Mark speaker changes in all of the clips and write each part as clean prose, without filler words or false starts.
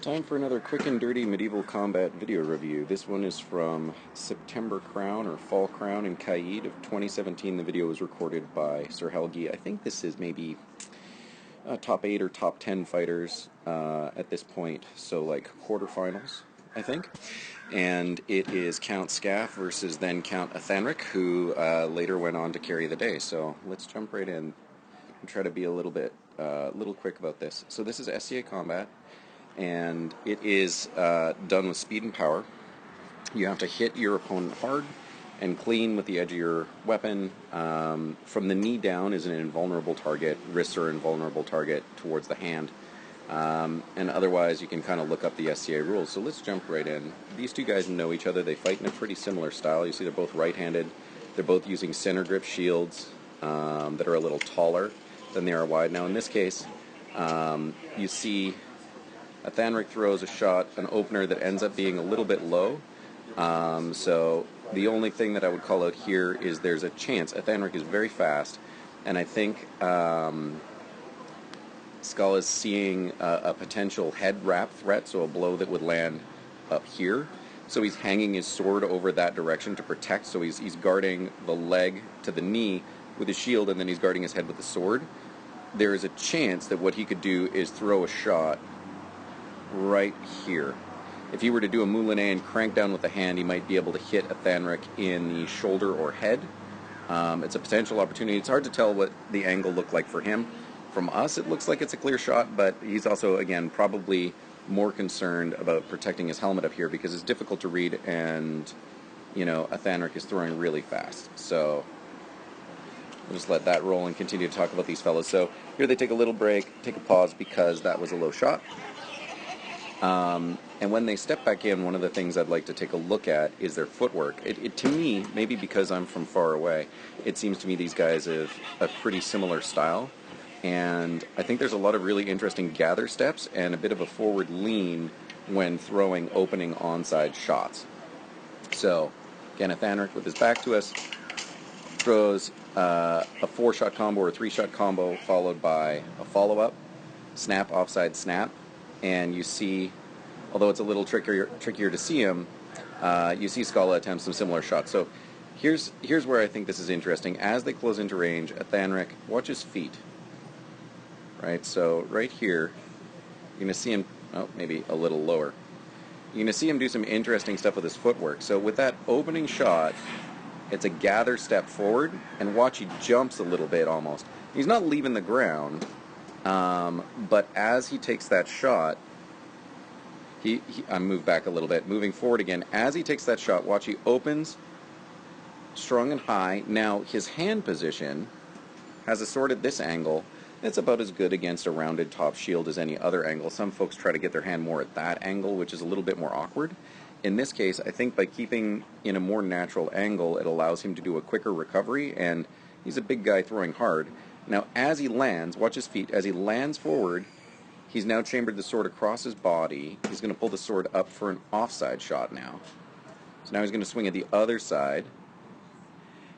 Speaker 1: Time for another quick and dirty medieval combat video review. This one is from September Crown or Fall Crown in Caid of 2017. The video was recorded by Sir Helgi. I think this is maybe top 8 or top 10 fighters at this point, so like quarterfinals, I think. And it is Count Scaff versus then Count Athanaric, who later went on to carry the day. So let's jump right in and try to be a little quick about this. So this is SCA combat, and it is done with speed and power. You have to hit your opponent hard and clean with the edge of your weapon. From the knee down is an invulnerable target. Wrists are an invulnerable target towards the hand. And otherwise, you can kind of look up the SCA rules. So let's jump right in. These two guys know each other. They fight in a pretty similar style. You see they're both right-handed. They're both using center grip shields that are a little taller than they are wide. Now in this case, you see Athanaric throws a shot, an opener that ends up being a little bit low. So the only thing that I would call out here is there's a chance. Athanaric is very fast, and I think Skalla is seeing a potential head wrap threat, so a blow that would land up here. So he's hanging his sword over that direction to protect, so he's guarding the leg to the knee with his shield, and then he's guarding his head with the sword. There is a chance that what he could do is throw a shot right here. If he were to do a moulinet and crank down with the hand, he might be able to hit Athanaric in the shoulder or head. It's a potential opportunity. It's hard to tell what the angle looked like for him. From us, it looks like it's a clear shot, but he's also, again, probably more concerned about protecting his helmet up here because it's difficult to read, and, you know, Athanaric is throwing really fast. So we'll just let that roll and continue to talk about these fellows. So here they take a little break, take a pause because that was a low shot. And when they step back in, one of the things I'd like to take a look at is their footwork. To me, maybe because I'm from far away, it seems to me these guys have a pretty similar style. And I think there's a lot of really interesting gather steps and a bit of a forward lean when throwing opening onside shots. So, again, Athanaric with his back to us throws a 4-shot combo or a 3-shot combo followed by a follow-up, snap, offside, snap. And you see, although it's a little trickier to see him, you see Skalla attempt some similar shots. So here's where I think this is interesting. As they close into range, Athanaric, watch his feet. Right, so right here, you're going to see him, oh, maybe a little lower. You're going to see him do some interesting stuff with his footwork. So with that opening shot, it's a gather step forward, and watch he jumps a little bit almost. He's not leaving the ground. But as he takes that shot, I move back a little bit, moving forward again. As he takes that shot, watch he opens strong and high. Now his hand position has a sword at this angle. It's about as good against a rounded top shield as any other angle. Some folks try to get their hand more at that angle, which is a little bit more awkward. In this case, I think by keeping in a more natural angle, it allows him to do a quicker recovery, and he's a big guy throwing hard. Now, as he lands, watch his feet, as he lands forward, he's now chambered the sword across his body. He's going to pull the sword up for an offside shot now. So now he's going to swing at the other side.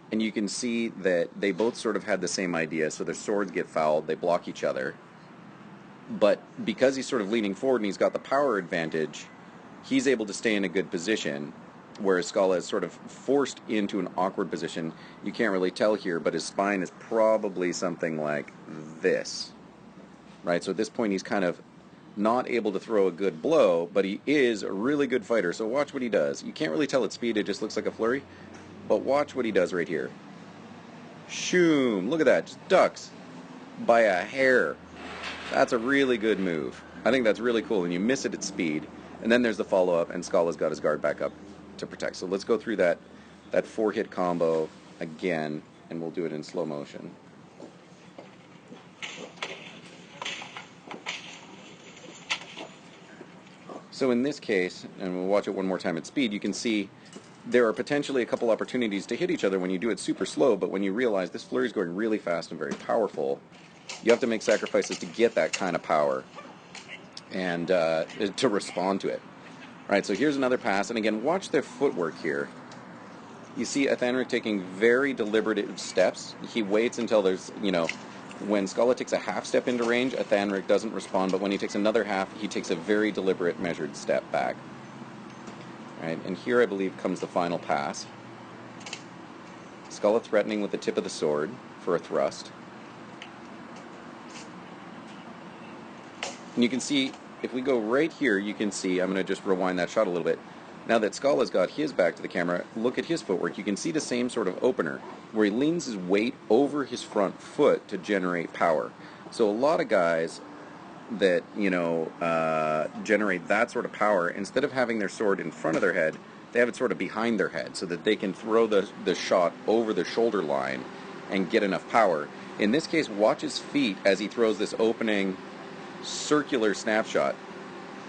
Speaker 1: And you can see that they both sort of had the same idea. So their swords get fouled, they block each other. But because he's sort of leaning forward and he's got the power advantage, he's able to stay in a good position, whereas Skalla is sort of forced into an awkward position. You can't really tell here, but his spine is probably something like this. Right, so at this point he's kind of not able to throw a good blow, but he is a really good fighter, so watch what he does. You can't really tell at speed, it just looks like a flurry, but watch what he does right here. Shoom, look at that, just ducks by a hair. That's a really good move. I think that's really cool, and you miss it at speed. And then there's the follow-up, and Skalla's got his guard back up to protect. So let's go through that 4-hit combo again, and we'll do it in slow motion. So in this case, and we'll watch it one more time at speed, you can see there are potentially a couple opportunities to hit each other when you do it super slow, but when you realize this flurry is going really fast and very powerful, you have to make sacrifices to get that kind of power and to respond to it. All right, so here's another pass, and again, watch their footwork here. You see Athanaric taking very deliberative steps. He waits until there's, When Skalla takes a half step into range, Athanaric doesn't respond, but when he takes another half, he takes a very deliberate, measured step back. Right? And here, I believe, comes the final pass. Skalla threatening with the tip of the sword for a thrust. And you can see, if we go right here, you can see, I'm going to just rewind that shot a little bit. Now that Skalla's got his back to the camera, look at his footwork. You can see the same sort of opener, where he leans his weight over his front foot to generate power. So a lot of guys that, generate that sort of power, instead of having their sword in front of their head, they have it sort of behind their head so that they can throw the shot over the shoulder line and get enough power. In this case, watch his feet as he throws this opening circular snapshot.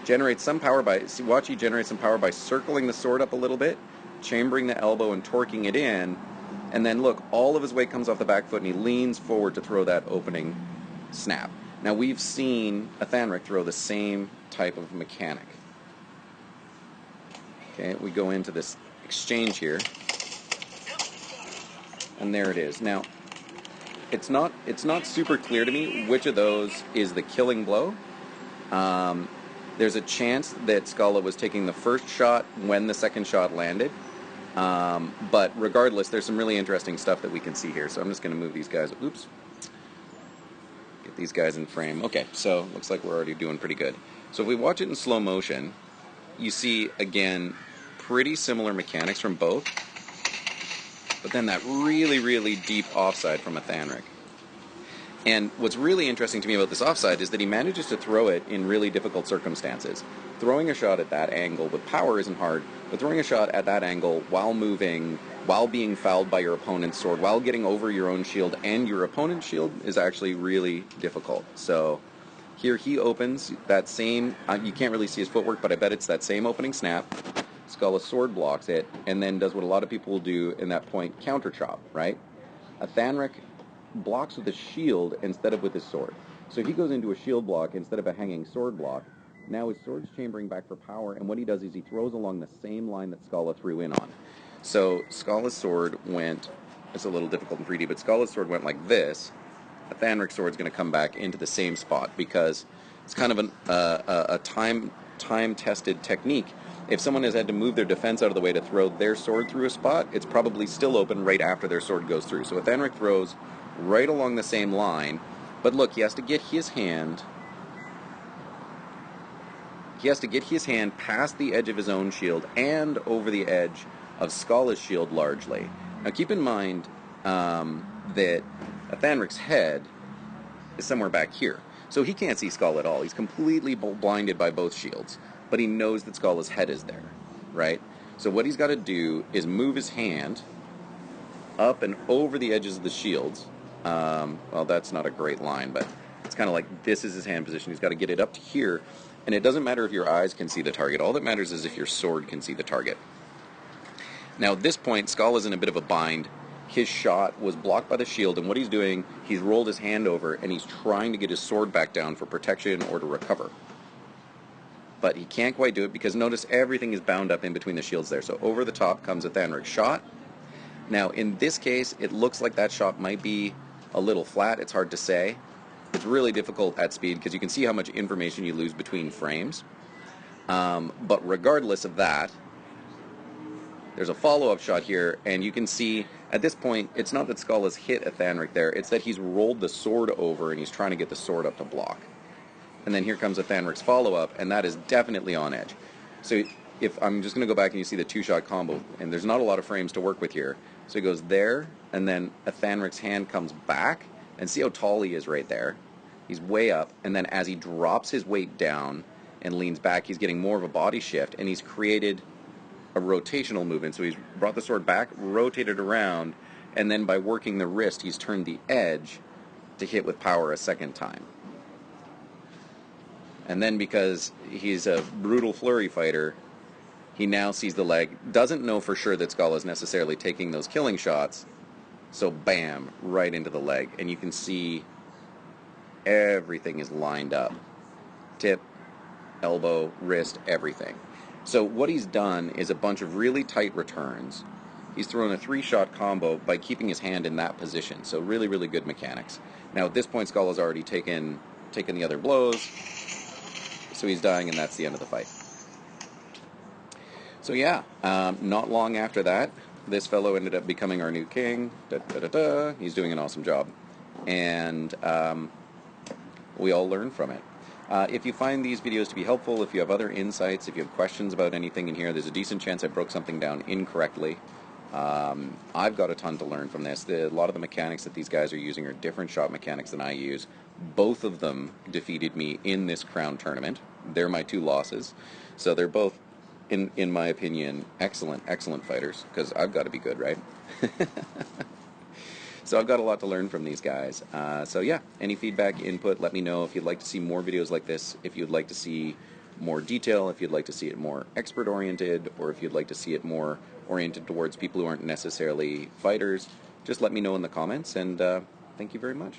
Speaker 1: Generates some power watch he generate some power by circling the sword up a little bit, chambering the elbow and torquing it in, and then look, all of his weight comes off the back foot and he leans forward to throw that opening snap. Now we've seen Athanaric throw the same type of mechanic. Okay, we go into this exchange here, and there it is. Now, it's not super clear to me which of those is the killing blow. There's a chance that Skalla was taking the first shot when the second shot landed. But regardless, there's some really interesting stuff that we can see here. So I'm just going to move these guys. Oops. Get these guys in frame. Okay, so looks like we're already doing pretty good. So if we watch it in slow motion, you see, again, pretty similar mechanics from both. But then that really, really deep offside from Athanaric. And what's really interesting to me about this offside is that he manages to throw it in really difficult circumstances. Throwing a shot at that angle with power isn't hard, but throwing a shot at that angle while moving, while being fouled by your opponent's sword, while getting over your own shield and your opponent's shield is actually really difficult. So here he opens that same, you can't really see his footwork, but I bet it's that same opening snap. Skalla sword blocks it, and then does what a lot of people will do in that point, counter chop, right? Athanaric blocks with a shield instead of with his sword. So he goes into a shield block instead of a hanging sword block. Now his sword's chambering back for power, and what he does is he throws along the same line that Skalla threw in on. So Skalla's sword went, it's a little difficult in 3D, but Skalla's sword went like this. Athanaric's sword's going to come back into the same spot because it's kind of a time-tested technique. If someone has had to move their defense out of the way to throw their sword through a spot, it's probably still open right after their sword goes through. So Athanaric throws right along the same line, but look, he has to get his hand past the edge of his own shield and over the edge of Skalla's shield largely. Now keep in mind that Athanaric's head is somewhere back here, so he can't see Skalla at all. He's completely blinded by both shields, but he knows that Skalla's head is there, right? So what he's got to do is move his hand up and over the edges of the shields. Well, that's not a great line, but it's kind of like this is his hand position. He's got to get it up to here, and it doesn't matter if your eyes can see the target. All that matters is if your sword can see the target. Now, at this point, Skalla's in a bit of a bind. His shot was blocked by the shield, and what he's doing, he's rolled his hand over, and he's trying to get his sword back down for protection or to recover. But he can't quite do it because notice everything is bound up in between the shields there. So over the top comes Athanaric's shot. Now, in this case, it looks like that shot might be a little flat. It's hard to say. It's really difficult at speed because you can see how much information you lose between frames. But regardless of that, there's a follow-up shot here, and you can see at this point, it's not that Skalla's hit Athanaric there, it's that he's rolled the sword over and he's trying to get the sword up to block. And then here comes Athanaric's follow-up, and that is definitely on edge. So if I'm just going to go back and you see the two-shot combo, and there's not a lot of frames to work with here. So he goes there, and then Athanaric's hand comes back, and see how tall he is right there. He's way up, and then as he drops his weight down and leans back, he's getting more of a body shift, and he's created a rotational movement. So he's brought the sword back, rotated around, and then by working the wrist, he's turned the edge to hit with power a second time. And then because he's a brutal flurry fighter, he now sees the leg, doesn't know for sure that Skalla is necessarily taking those killing shots, so bam, right into the leg. And you can see everything is lined up. Tip, elbow, wrist, everything. So what he's done is a bunch of really tight returns. he's throwing a 3-shot combo by keeping his hand in that position. So really, really good mechanics. Now at this point, Skalla's already taken the other blows, so he's dying, and that's the end of the fight. So yeah, not long after that, this fellow ended up becoming our new king. He's doing an awesome job, and we all learn from it. If you find these videos to be helpful, if you have other insights, if you have questions about anything in here, there's a decent chance I broke something down incorrectly. I've got a ton to learn from this. A lot of the mechanics that these guys are using are different shot mechanics than I use. Both of them defeated me in this Crown Tournament. They're my 2 losses. So they're both, in my opinion, excellent fighters, because I've got to be good, right? So I've got a lot to learn from these guys. So yeah, any feedback, input, let me know. If you'd like to see more videos like this, if you'd like to see more detail, if you'd like to see it more expert-oriented, or if you'd like to see it more oriented towards people who aren't necessarily fighters, just let me know in the comments, and thank you very much.